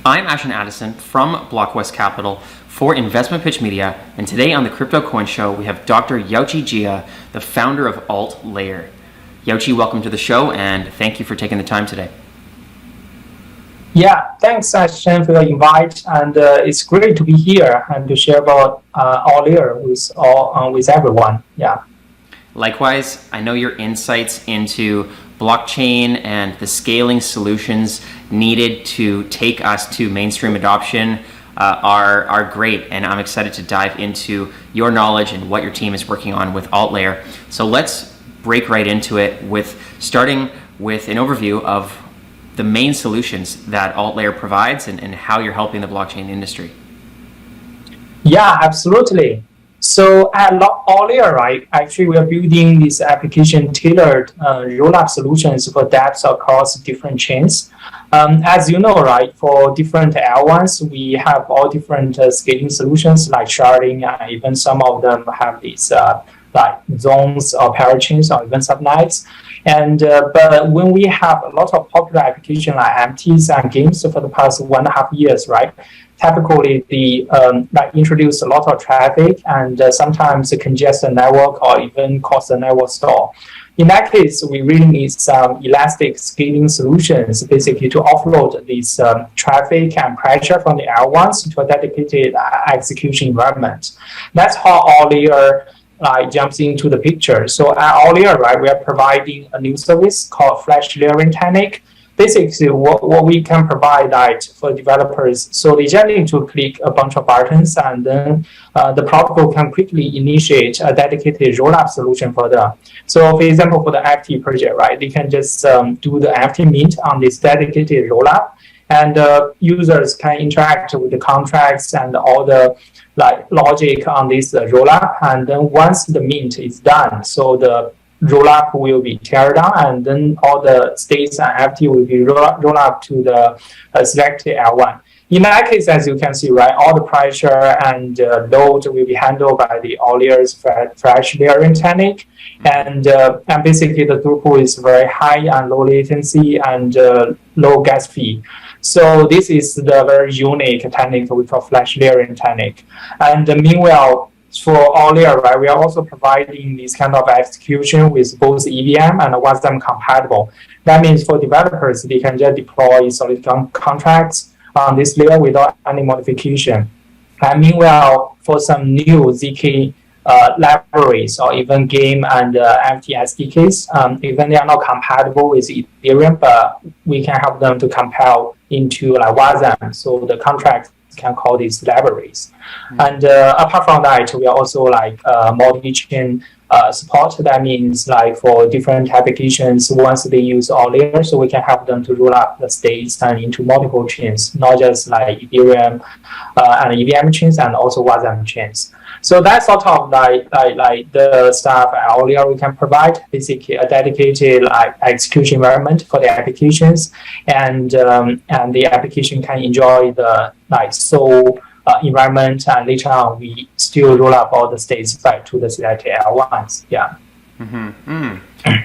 I'm Ashton Addison from Blockwest Capital for Investment Pitch Media, and today on the Crypto Coin Show, we have Dr. Yaoqi Jia, the founder of Altlayer. Yaoqi, welcome to the show, and thank you for taking the time today. Yeah, thanks, Ashton, for your invite, and it's great to be here and to share about Altlayer with everyone. Yeah. Likewise, I know your insights into blockchain and the scaling solutions needed to take us to mainstream adoption are great, and I'm excited to dive into your knowledge and what your team is working on with Altlayer. So let's break right into it with starting with an overview of the main solutions that Altlayer provides and how you're helping the blockchain industry. Yeah, absolutely. So at Altlayer, right, actually we are building this application tailored roll-up solutions for dApps across different chains. As you know, right, for different L1s, we have all different scaling solutions like sharding, even some of them have these like zones or parachains or even subnets. And but when we have a lot of popular applications like MTs and games for the past 1.5 years, right? Typically, they introduce a lot of traffic and sometimes congest the network or even cause the network stall. In that case, we really need some elastic scaling solutions, basically to offload this traffic and pressure from the L1s to a dedicated execution environment. That's how Altlayer jumps into the picture. So at Altlayer, right, we are providing a new service called Flash Layering Technique. Basically, what we can provide for developers, so they just need to click a bunch of buttons and then the protocol can quickly initiate a dedicated rollup solution for them. So for example, for the NFT project, right, they can just do the NFT mint on this dedicated rollup, and users can interact with the contracts and all the logic on this rollup. And then once the mint is done, so the rollup will be teared down, and then all the states and NFT will be rolled up to the selected L1. In that case, as you can see, right, all the pressure and load will be handled by the Altlayer's Flash Layering Technique, and basically the throughput is very high and low latency and low gas fee. So this is the very unique technique we call Flash Layering Technique. And meanwhile, for Altlayer, right, we are also providing this kind of execution with both EVM and WASM compatible. That means for developers, they can just deploy solid contracts on this layer without any modification. And meanwhile, for some new ZK libraries or even game and NFT SDKs, even they are not compatible with Ethereum, but we can help them to compile into WASM, so the contract can call these libraries. And apart from that, we are also multi-chain support. That means for different applications, once they use Altlayer, so we can help them to roll up the states and into multiple chains, not just Ethereum and EVM chains, and also WASM chains. So that's sort of the stuff at Altlayer we can provide, basically a dedicated execution environment for the applications, and the application can enjoy the SOL environment, and later on we still roll up all the states back to the selected L1s. Yeah.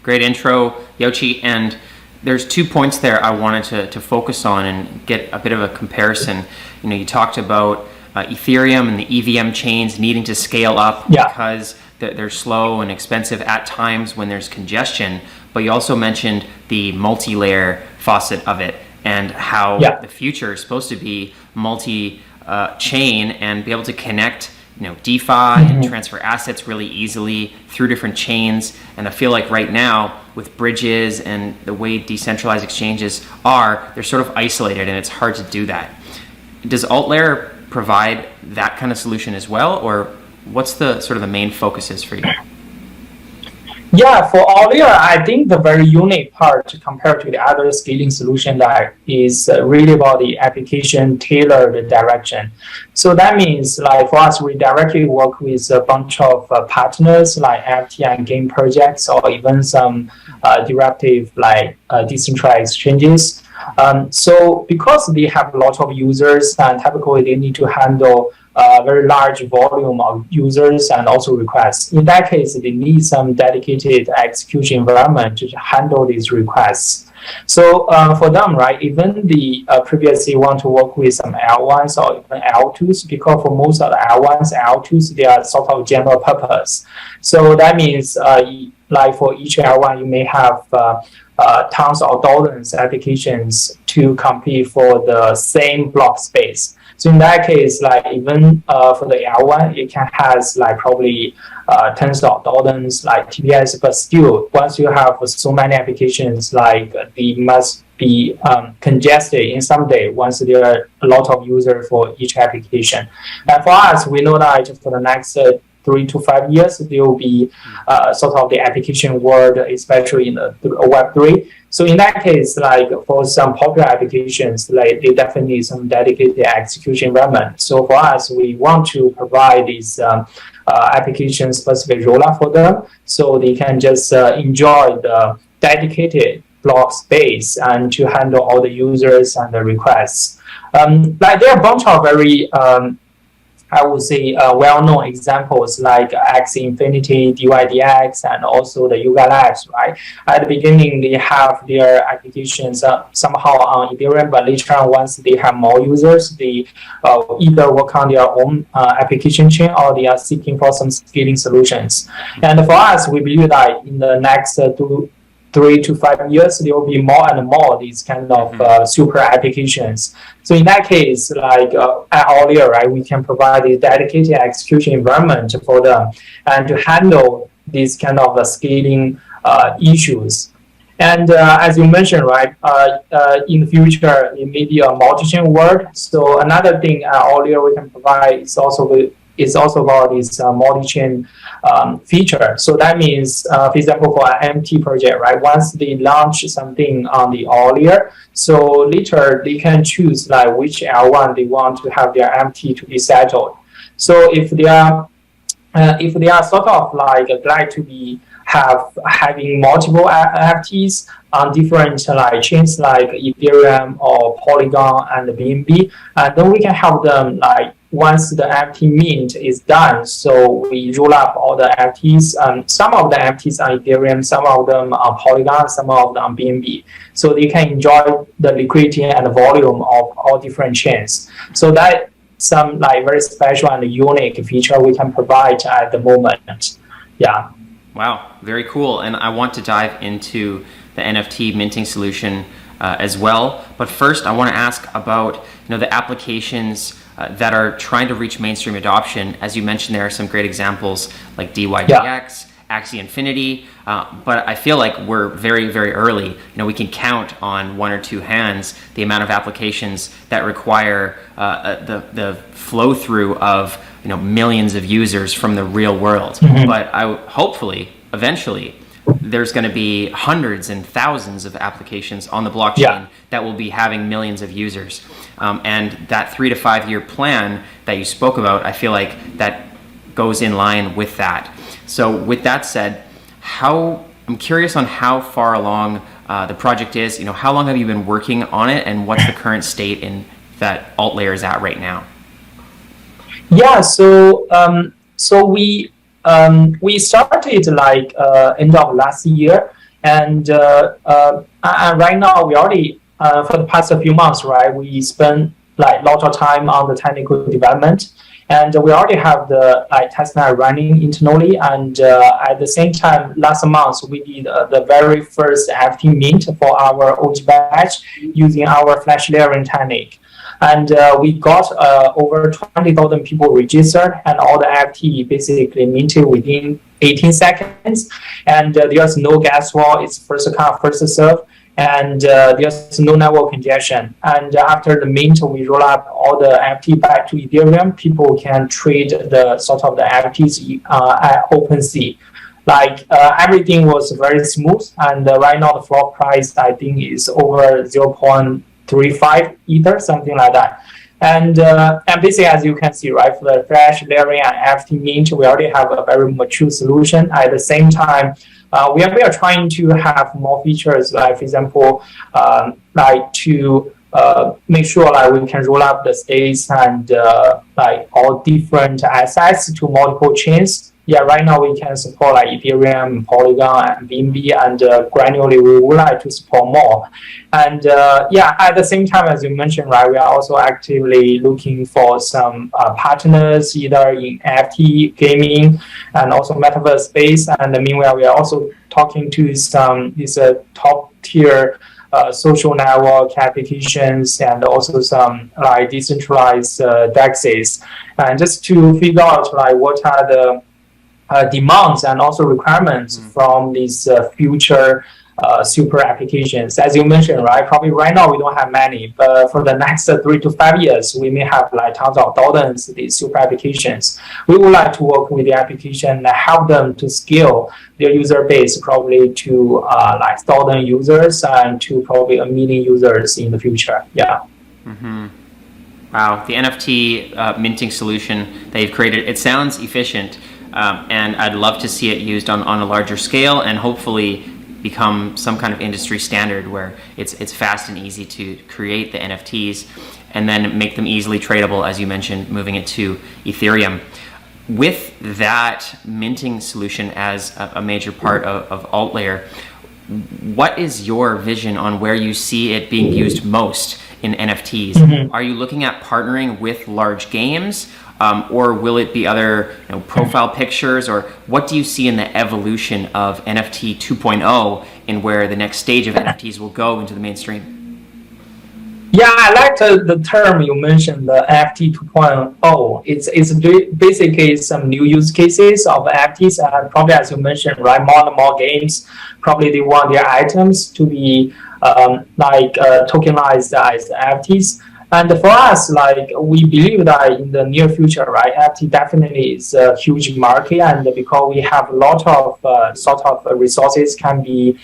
Great intro, Yaoqi, and there's 2 points there I wanted to focus on and get a bit of a comparison. You talked about Ethereum and the EVM chains needing to scale up because they're slow and expensive at times when there's congestion, but you also mentioned the multi-layer facet of it and how the future is supposed to be multi-chain and be able to connect DeFi and transfer assets really easily through different chains. And I feel like right now with bridges and the way decentralized exchanges are, they're sort of isolated and it's hard to do that. Does Altlayer provide that kind of solution as well, or what's the sort of the main focuses for you? Yeah, for Altlayer, I think the very unique part compared to the other scaling solution that is really about the application tailored direction. So that means for us, we directly work with a bunch of partners like NFT and game projects, or even some derivative decentralized exchanges. So because they have a lot of users and typically they need to handle a very large volume of users and also requests. In that case, they need some dedicated execution environment to handle these requests. So for them, right, even the previously want to work with some L1s or even L2s, because for most of the L1s, L2s, they are sort of general purpose. So that means like for each L1, you may have tons or dozens applications to compete for the same block space. So in that case, like even for the L1, it can has like probably tens of dozens like TPS, but still, once you have so many applications, like they must be congested in some day once there are a lot of users for each application. And for us, we know that for the next 3 to 5 years, there will be sort of the application world, especially in the Web3. So in that case, like for some popular applications, like they definitely need some dedicated execution environment. So for us, we want to provide these application specific rollup for them, so they can just enjoy the dedicated block space and to handle all the users and the requests. Like there are a bunch of very I would say well-known examples like X Infinity, DYDX, and also the Yuga Labs, right? At the beginning, they have their applications somehow on Ethereum, but later on, once they have more users, they either work on their own application chain or they are seeking for some scaling solutions. And for us, we believe that in the next 3 to 5 years, there will be more and more these kind of super applications. So in that case, like at Altlayer, right, we can provide a dedicated execution environment for them and to handle these kind of scaling issues. And as you mentioned, right, in the future, it may be a multi-chain world. So another thing at Altlayer we can provide is also about this multi-chain feature. So that means, for example, for an MT project, right? Once they launch something on the Altlayer, so later they can choose like which L1 they want to have their MT to be settled. So if they are sort of like glad to be having multiple FTs on different like chains like Ethereum or Polygon and BNB, then we can help them like once the FT mint is done, so we roll up all the FTs. Some of the FTs on Ethereum, some of them on Polygon, some of them on BNB. So they can enjoy the liquidity and the volume of all different chains. So that some like very special and unique feature we can provide at the moment. Yeah. Wow, very cool. And I want to dive into the NFT minting solution as well. But first, I want to ask about the applications that are trying to reach mainstream adoption. As you mentioned, there are some great examples like DYDX, Axie Infinity, but I feel like we're very, very early. We can count on one or two hands the amount of applications that require the flow through of millions of users from the real world. Mm-hmm. But hopefully, eventually, there's going to be hundreds and thousands of applications on the blockchain that will be having millions of users. And that 3 to 5 year plan that you spoke about, I feel like that goes in line with that. So with that said, I'm curious on how far along the project is. How long have you been working on it, and what's the current state in that Altlayer is at right now? Yeah, so we started like end of last year, and right now we already for the past few months, right, we spent like a lot of time on the technical development, and we already have the like testnet running internally, and at the same time last month we did the very first FT mint for our OG batch using our flash layering technique. And we got over 20,000 people registered, and all the FT basically minted within 18 seconds. And there's no gas wall; it's first come, first serve, and there's no network congestion. And after the mint, we roll up all the FT back to Ethereum. People can trade the sort of the FTs at OpenSea. Like everything was very smooth, and right now the floor price I think is over 0.35 Ether, something like that. And basically, as you can see, right, for the flash layering and FT mint, we already have a very mature solution. At the same time, we are trying to have more features, like for example, like to make sure like we can roll up the states and like all different assets to multiple chains. Yeah, right now we can support like Ethereum, Polygon, and BNB, and gradually we would like to support more. And yeah, at the same time, as you mentioned, right, we are also actively looking for some partners either in NFT gaming and also metaverse space. And meanwhile, we are also talking to some these top tier social network applications and also some like decentralized DEXs, and just to figure out like what are the demands and also requirements from these future super applications. As you mentioned, right? Probably right now we don't have many, but for the next 3 to 5 years, we may have like tons of thousands of these super applications. We would like to work with the application and help them to scale their user base probably to like 1,000 users and to probably 1 million users in the future. Yeah. Mm-hmm. Wow, the NFT minting solution that you've created, it sounds efficient. And I'd love to see it used on a larger scale and hopefully become some kind of industry standard where it's fast and easy to create the NFTs and then make them easily tradable, as you mentioned, moving it to Ethereum. With that minting solution as a major part of Altlayer, what is your vision on where you see it being used most in NFTs? Mm-hmm. Are you looking at partnering with large games? Or will it be other profile pictures? Or what do you see in the evolution of NFT 2.0 and where the next stage of NFTs will go into the mainstream? Yeah, I like the term you mentioned, the NFT 2.0. It's basically some new use cases of NFTs. And probably as you mentioned, right, more and more games, probably they want their items to be tokenized as NFTs. And for us, like we believe that in the near future, right, NFT definitely is a huge market, and because we have a lot of sort of resources can be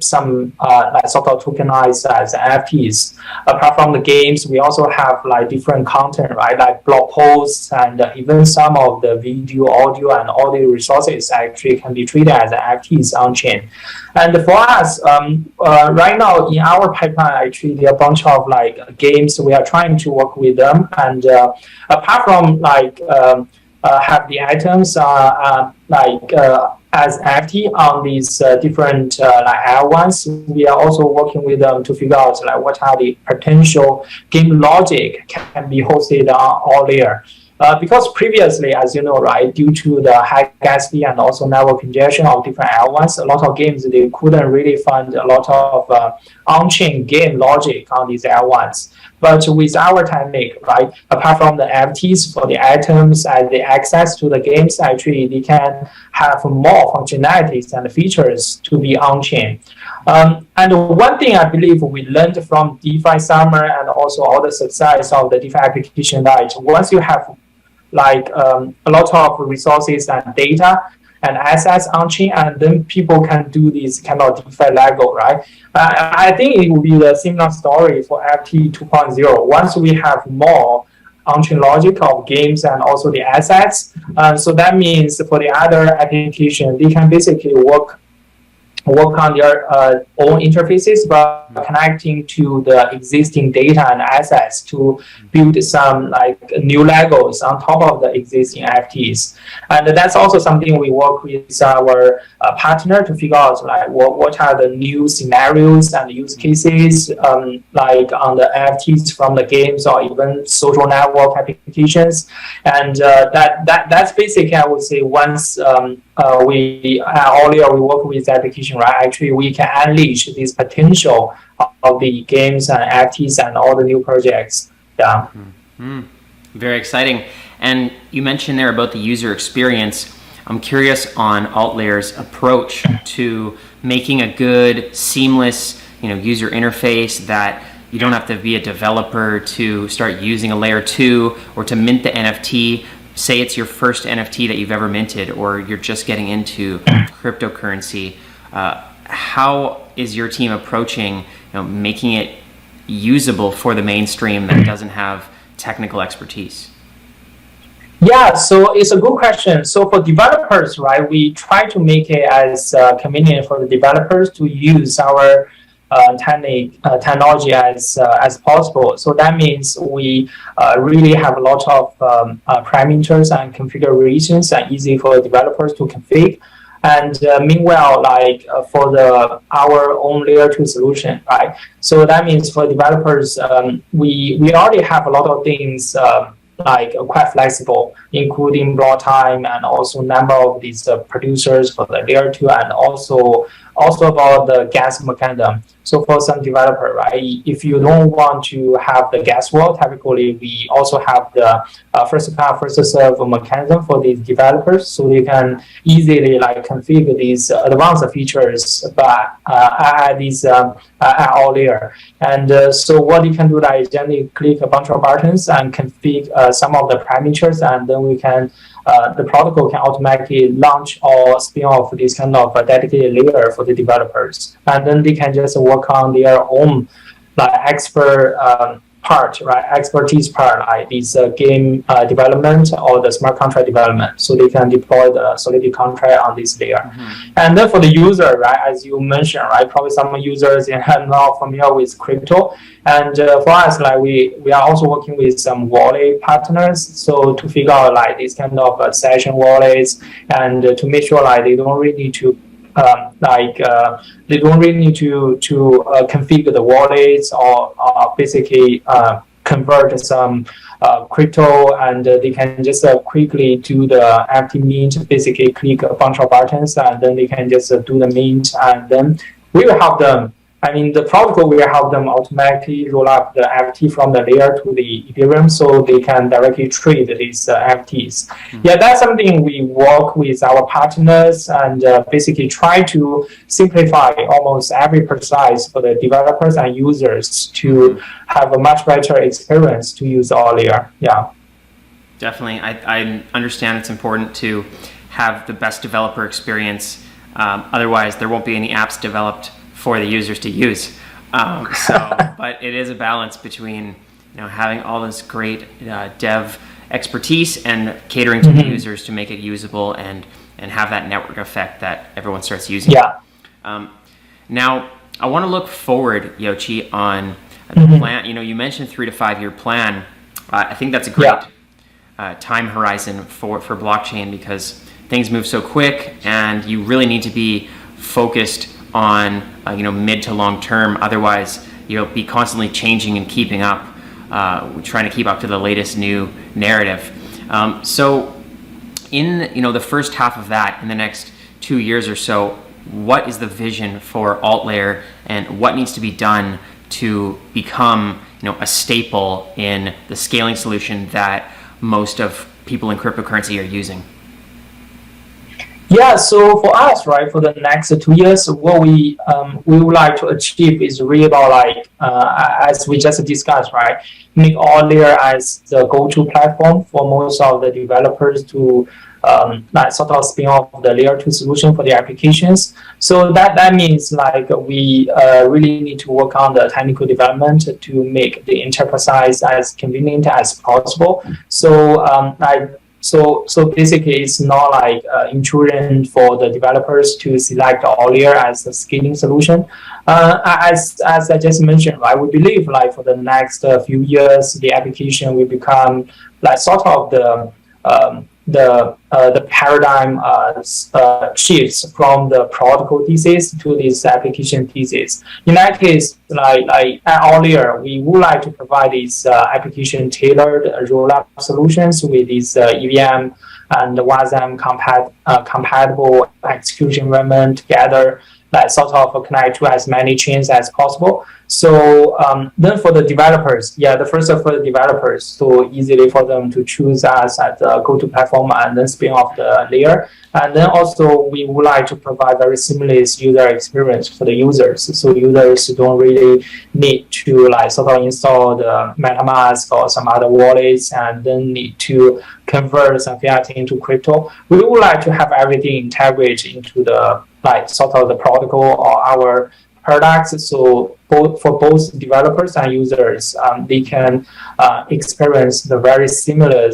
some like sort of tokenized as NFTs. Apart from the games, we also have like different content, right, like blog posts and even some of the video, audio, and all the resources actually can be treated as NFTs on chain. And for us, right now in our pipeline, actually there are a bunch of like games. We are trying to work with them, and apart from like have the items as NFT on these different like L1s, we are also working with them to figure out like what are the potential game logic can be hosted on Altlayer. Because previously, as you know, right, due to the high gas fee and also network congestion of different L1s, a lot of games, they couldn't really find a lot of on-chain game logic on these L1s. But with our technique, right, apart from the NFTs for the items and the access to the games, actually, they can have more functionalities and features to be on-chain. And one thing I believe we learned from DeFi Summer and also all the success of the DeFi application, that once you have like a lot of resources and data and assets on chain, and then people can do this kind of DeFi Lego, right? I think it will be the similar story for NFT 2.0. Once we have more on-chain logic of games and also the assets, so that means for the other application, they can basically work on their own interfaces, but connecting to the existing data and assets to build some like new Legos on top of the existing NFTs. And that's also something we work with our partner to figure out like what are the new scenarios and use cases like on the NFTs from the games or even social network applications. And that's basically, I would say, once we work with the application, right? Actually, we can unleash this potential of the games and NFTs and all the new projects. Yeah. Mm-hmm. Very exciting. And you mentioned there about the user experience. I'm curious on Altlayer's approach to making a good, seamless, user interface that you don't have to be a developer to start using a layer 2 or to mint the NFT. Say it's your first NFT that you've ever minted, or you're just getting into cryptocurrency. How is your team approaching making it usable for the mainstream that doesn't have technical expertise? Yeah, so it's a good question. So for developers, right, we try to make it as convenient for the developers to use our technology as possible. So that means we really have a lot of parameters and configurations and easy for developers to configure. And meanwhile, like for our own layer 2 solution, right? So that means for developers, we already have a lot of things like quite flexible, including block time and also number of these producers for the layer 2, and also about the gas mechanism. So for some developer, right, if you don't want to have the gas wall, typically we also have the first come first serve mechanism for these developers, so they can easily like configure these advanced features, but at these at our layer. And so what you can do is generally click a bunch of buttons and configure some of the parameters, and then we can the protocol can automatically launch or spin off this kind of dedicated layer for the developers, and then they can just work on their own like expertise part, like this game development or the smart contract development, so they can deploy the Solidity contract on this layer. Mm-hmm. And then for the user, right, as you mentioned, right, probably some users are not familiar with crypto, and for us, like we are also working with some wallet partners, so to figure out like this kind of session wallets, and to make sure like they don't really need to they don't really need to configure the wallets or basically convert some crypto, and they can just quickly do the NFT mint, basically click a bunch of buttons, and then they can just do the mint, and then we will help them. I mean, the protocol will help them automatically roll up the NFT from the layer to the Ethereum, so they can directly trade these NFTs. Mm-hmm. Yeah, that's something we work with our partners and basically try to simplify almost every process for the developers and users to have a much better experience to use our layer. Yeah. Definitely. I understand it's important to have the best developer experience. Otherwise, there won't be any apps developed for the users to use. But it is a balance between having all this great dev expertise and catering to the users to make it usable and have that network effect that everyone starts using. Yeah. Now, I want to look forward, Yaoqi, on the plan. You mentioned 3 to 5 year plan. I think that's a great time horizon for blockchain, because things move so quick and you really need to be focused on mid to long term. Otherwise, you'll be constantly changing and keeping up, trying to keep up to the latest new narrative. So in the first half of that, in the next 2 years or so, what is the vision for Altlayer, and what needs to be done to become a staple in the scaling solution that most of people in cryptocurrency are using? Yeah, so for us, right, for the next 2 years, what we would like to achieve is really about like, as we just discussed, right, make Altlayer as the go-to platform for most of the developers to like sort of spin off the layer 2 solution for the applications. So that means like we really need to work on the technical development to make the enterprise as convenient as possible. So basically, it's not like intrusion for the developers to select Altlayer as a scaling solution. As I just mentioned, right, we believe like for the next few years, the application will become like sort of the paradigm shifts from the protocol thesis to this application thesis. In that case, like at Altlayer, we would like to provide these application tailored roll-up solutions with these EVM and WASM compatible execution environment together, like sort of connect to as many chains as possible. So then for the developers, the first for the developers, so easily for them to choose us as the go-to platform and then spin off the layer. And then also we would like to provide very seamless user experience for the users, so users don't really need to like sort of install the MetaMask or some other wallets and then need to convert some fiat into crypto. We would like to have everything integrated into the like sort of the protocol or our products. So for both developers and users, they can experience the very similar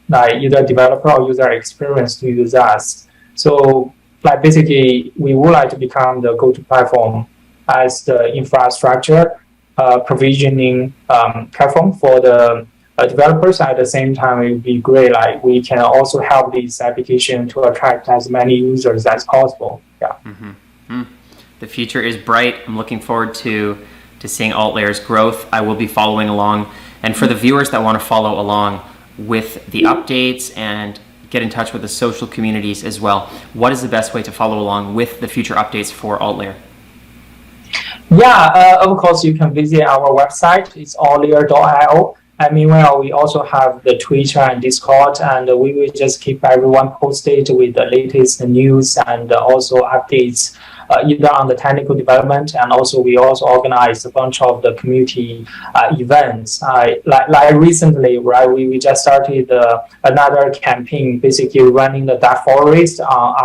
like either developer or user experience to use us. So like basically, we would like to become the go-to platform as the infrastructure provisioning platform for the developers. At the same time, it would be great. Like we can also help this application to attract as many users as possible. Yeah. The future is bright. I'm looking forward to seeing Altlayer's growth. I will be following along. And for the viewers that want to follow along with the updates and get in touch with the social communities as well, what is the best way to follow along with the future updates for Altlayer? Yeah, of course, you can visit our website. It's altlayer.io. And meanwhile, we also have the Twitter and Discord, and we will just keep everyone posted with the latest news and also updates, either on the technical development, and also we also organize a bunch of the community events. Like recently, right, we just started another campaign, basically running the Dark Forest on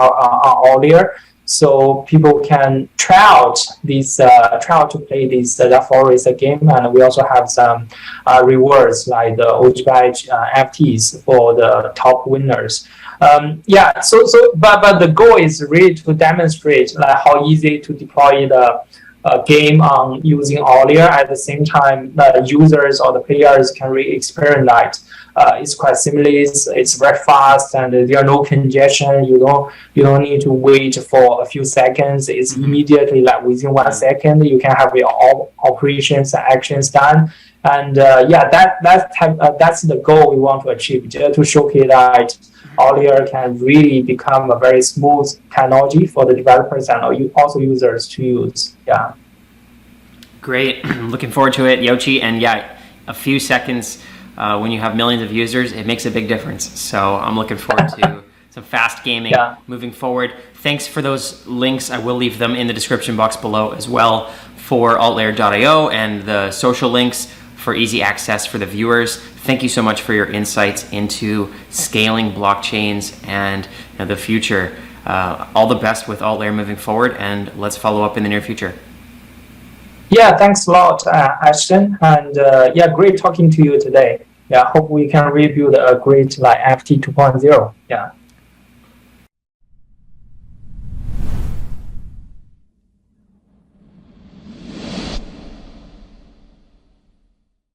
Altlayer. So people can try out to play this Dark Forest game, and we also have some rewards like the OG badge FTs for the top winners. Yeah. But the goal is really to demonstrate like how easy to deploy the game on using Altlayer. At the same time, the users or the players can really experience that. It's quite seamless. It's very fast, and there are no congestion. You don't need to wait for a few seconds. It's immediately like within 1 second you can have your all operations and actions done. And yeah, that's the goal we want to achieve, just to showcase that Altlayer can really become a very smooth technology for the developers and also users to use. Yeah. Great. Looking forward to it, Yaoqi. And yeah, a few seconds when you have millions of users, it makes a big difference. So I'm looking forward to some fast gaming moving forward. Thanks for those links. I will leave them in the description box below as well for altlayer.io and the social links for easy access for the viewers. Thank you so much for your insights into scaling blockchains and the future. All the best with Altlayer moving forward, and let's follow up in the near future. Yeah, thanks a lot, Ashton. And yeah, great talking to you today. Yeah, hope we can rebuild a great like FT 2.0. Yeah.